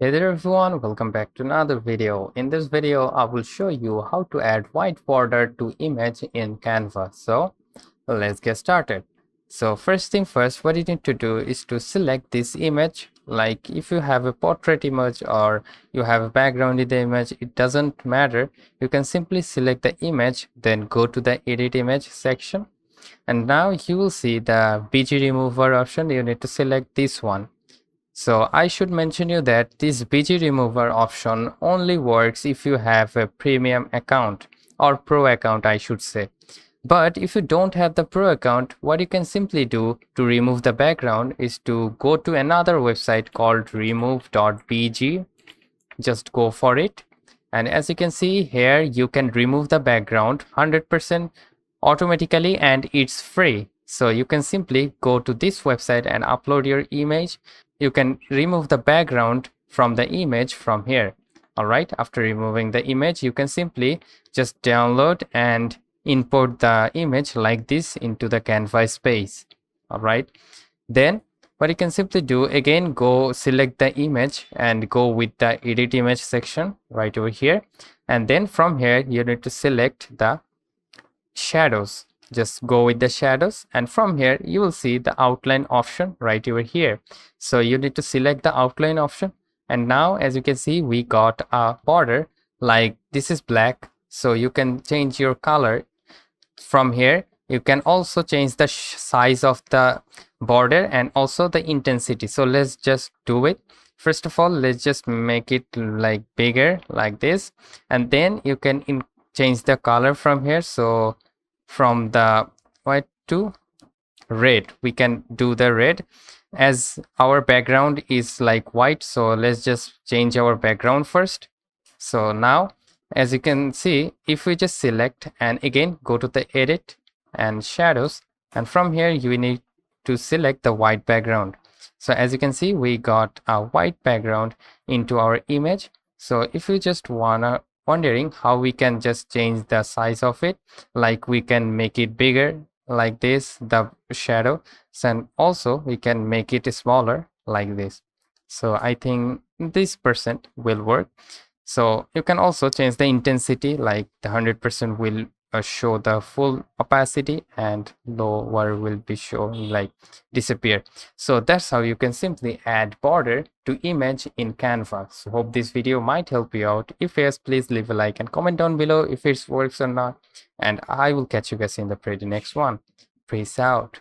Hey there everyone, welcome back to another video. In this video, I will show you how to add white border to image in Canva. So let's get started. So first thing first, what you need to do is to select this image. Like if you have a portrait image or you have a background in the image, it doesn't matter. You can simply select the image, then go to the edit image section. And now you will see the BG remover option. You need to select this one. So I should mention you that this BG remover option only works if you have a premium account or pro account, I should say. But if you don't have the pro account, what you can simply do to remove the background is to go to another website called remove.bg. Just go for it. And as you can see here, you can remove the background 100% automatically and it's free. So you can simply go to this website and upload your image. You can remove the background from the image from here. All right, after removing the image, you can simply just download and import the image like this into the Canva space. All right, then what you can simply do, again, go select the image and go with the edit image section right over here. And then from here, you need to select the shadows. Just go with the shadows, and from here you will see the outline option right over here. So you need to select the outline option, and now as you can see, we got a border. Like this is black, so you can change your color from here. You can also change the size of the border and also the intensity. So let's just do it. First of all, let's just make it like bigger like this, and then you can change the color from here. So from the white to red, we can do the red. As our background is like white, so let's just change our background first. So now as you can see, if we just select and again go to the edit and shadows, and from here you need to select the white background. So as you can see, we got a white background into our image. So if you just wondering how we can just change the size of it, like we can make it bigger like this, the shadow, and also we can make it smaller like this. So I think this percent will work. So you can also change the intensity, like the 100% will show the full opacity and lower will be shown like disappear. So that's how you can simply add border to image in Canva. So hope this video might help you out. If yes, please leave a like and comment down below if it works or not, and I will catch you guys in the pretty next one. Peace out.